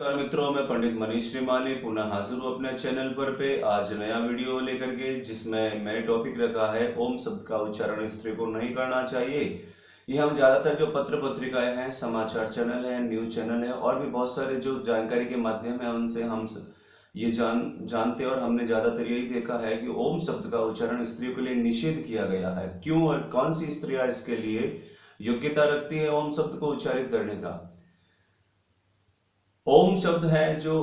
नमस्कार मित्रों, मैं पंडित मनीष श्रीमाली पुनः हाजिर हूँ अपने चैनल पर आज नया वीडियो लेकर के, जिसमें मैंने टॉपिक रखा है ओम शब्द का उच्चारण स्त्री को नहीं करना चाहिए। ये हम ज्यादातर जो पत्र पत्रिकाएं हैं, समाचार चैनल है, न्यूज चैनल है और भी बहुत सारे जो जानकारी के माध्यम है उनसे हम ये जानते हैं और हमने ज्यादातर यही देखा है कि ओम शब्द का उच्चारण स्त्रियों के लिए निषेध किया गया है। क्यों और कौन सी स्त्रियां इसके लिए योग्यता रखती है ओम शब्द को उच्चारित करने का। ओम शब्द है जो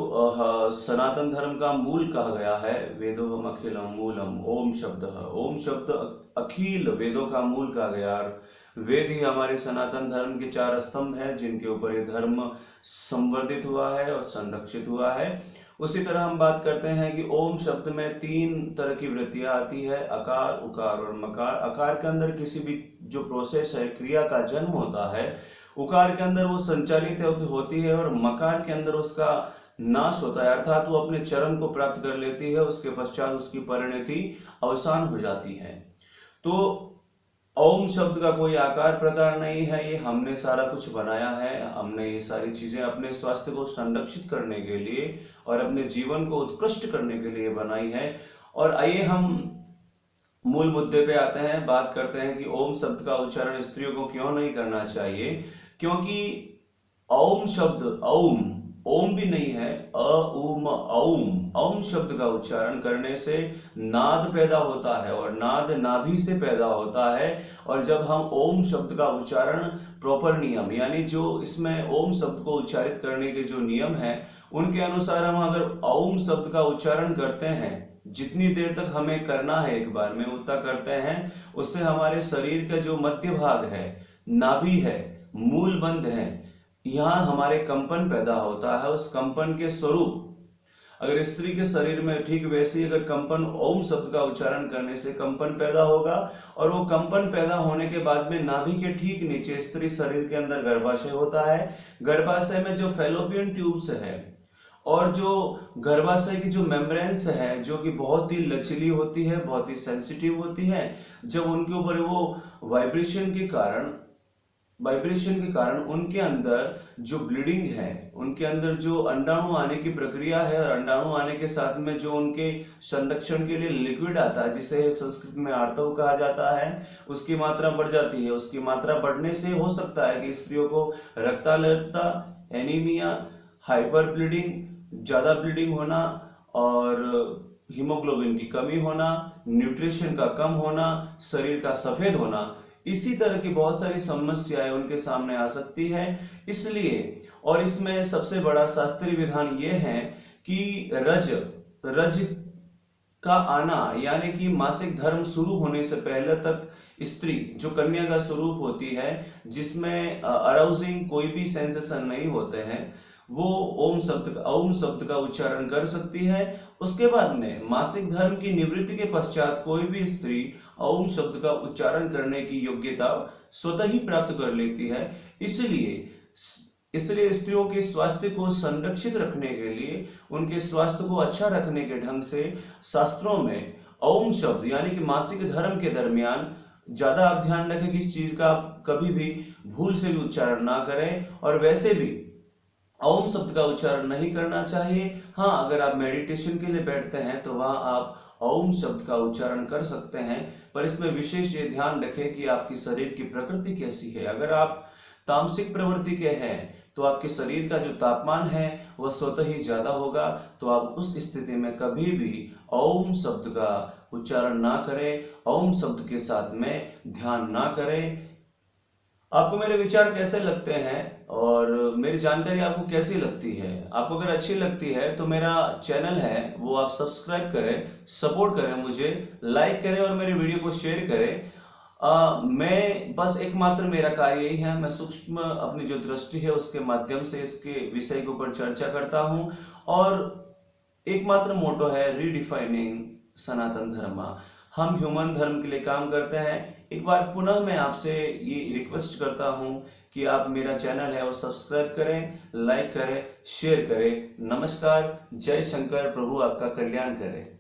सनातन धर्म का मूल कहा गया है। वेदोहम अखिलम मूलम ओम शब्द है। ओम शब्द अखिल वेदों का मूल कहा गया। वेद ही हमारे सनातन धर्म के चार स्तंभ हैं जिनके ऊपर ये धर्म संवर्धित हुआ है और संरक्षित हुआ है। उसी तरह हम बात करते हैं कि ओम शब्द में तीन तरह की वृत्तियां आती है, अकार, उकार और मकार। अकार के अंदर किसी भी जो प्रोसेस है, क्रिया का जन्म होता है, उकार के अंदर वो संचालित होती है और मकार के अंदर उसका नाश होता है, अर्थात वो अपने चरम को प्राप्त कर लेती है। उसके पश्चात उसकी परिणति अवसान हो जाती है। तो ओम शब्द का कोई आकार प्रकार नहीं है, ये हमने सारा कुछ बनाया है। हमने ये सारी चीजें अपने स्वास्थ्य को संरक्षित करने के लिए और अपने जीवन को उत्कृष्ट करने के लिए बनाई है। और आइए हम मूल मुद्दे पे आते हैं, बात करते हैं कि ओम शब्द का उच्चारण स्त्रियों को क्यों नहीं करना चाहिए। क्योंकि ओम शब्द ओम ओम भी नहीं है, उम ओम ओम शब्द का उच्चारण करने से नाद पैदा होता है और नाद नाभि से पैदा होता है। और जब हम ओम शब्द का उच्चारण प्रॉपर नियम, यानी जो इसमें ओम शब्द को उच्चारित करने के जो नियम है उनके अनुसार हम अगर ओम शब्द का उच्चारण करते हैं, जितनी देर तक हमें करना है एक बार में उतना करते हैं, उससे हमारे शरीर का जो मध्य भाग है, नाभि है, मूल बंध है, यहाँ हमारे कंपन पैदा होता है। उस कंपन के स्वरूप अगर स्त्री के शरीर में ठीक वैसे ही अगर कंपन ओम शब्द का उच्चारण करने से कंपन पैदा होगा और वो कंपन पैदा होने के बाद में नाभि के ठीक नीचे स्त्री शरीर के अंदर गर्भाशय होता है। गर्भाशय में जो फैलोपियन ट्यूब्स है और जो गर्भाशय की जो मेम्ब्रेन्स है, जो कि बहुत ही लचीली होती है, बहुत ही सेंसिटिव होती है, जब उनके ऊपर वो वाइब्रेशन के कारण उनके अंदर जो ब्लीडिंग है, उनके अंदर जो अंडाणु आने की प्रक्रिया है और अंडाणु आने के साथ में जो उनके संरक्षण के लिए लिक्विड आता है, जिसे संस्कृत में आर्तव कहा जाता है, उसकी मात्रा बढ़ जाती है। उसकी मात्रा बढ़ने से हो सकता है कि स्त्रियों को रक्ताल्पता, एनीमिया, हाइपर ब्लीडिंग, ज्यादा ब्लीडिंग होना और हीमोग्लोबिन की कमी होना, न्यूट्रिशन का कम होना, शरीर का सफेद होना, इसी तरह की बहुत सारी समस्याएं उनके सामने आ सकती है। इसलिए और इसमें सबसे बड़ा शास्त्रीय विधान यह है कि रज का आना, यानी कि मासिक धर्म शुरू होने से पहले तक स्त्री जो कन्या का स्वरूप होती है, जिसमें अराउजिंग कोई भी सेंसेशन नहीं होते हैं, वो ओम शब्द का उच्चारण कर सकती है। उसके बाद में मासिक धर्म की निवृत्ति के पश्चात कोई भी स्त्री ओम शब्द का उच्चारण करने की योग्यता स्वतः ही प्राप्त कर लेती है। इसलिए स्त्रियों के स्वास्थ्य को संरक्षित रखने के लिए, उनके स्वास्थ्य को अच्छा रखने के ढंग से शास्त्रों में ओम शब्द यानी कि मासिक धर्म के दरमियान ज्यादा आप ध्यान रखें कि इस चीज का आप कभी भी भूल से भी उच्चारण ना करें। और वैसे भी ओम शब्द का उच्चारण नहीं करना चाहिए। हाँ, अगर आप मेडिटेशन के लिए बैठते हैं तो वहां आप ओम शब्द का उच्चारण कर सकते हैं, पर इसमें विशेष ये ध्यान रखें कि आपकी शरीर की प्रकृति कैसी है। अगर आप तामसिक प्रवृत्ति के हैं तो आपके शरीर का जो तापमान है वह स्वतः ही ज्यादा होगा, तो आप उस स्थिति में कभी भी ओम शब्द का उच्चारण ना करें, ओम शब्द के साथ में ध्यान ना करें। आपको मेरे विचार कैसे लगते हैं और मेरी जानकारी आपको कैसी लगती है? आपको अगर अच्छी लगती है तो मेरा चैनल है वो आप सब्सक्राइब करें, सपोर्ट करें, मुझे लाइक करें और मेरे वीडियो को शेयर करें। मैं बस एकमात्र मेरा कार्य यही है, मैं सूक्ष्म अपनी जो दृष्टि है उसके माध्यम से इसके विषय के ऊपर चर्चा करता हूं और एकमात्र मोटो है रीडिफाइनिंग सनातन धर्म। हम ह्यूमन धर्म के लिए काम करते हैं। एक बार पुनः मैं आपसे ये रिक्वेस्ट करता हूं कि आप मेरा चैनल है और सब्सक्राइब करें, लाइक करें, शेयर करें। नमस्कार, जय शंकर, प्रभु आपका कल्याण करे।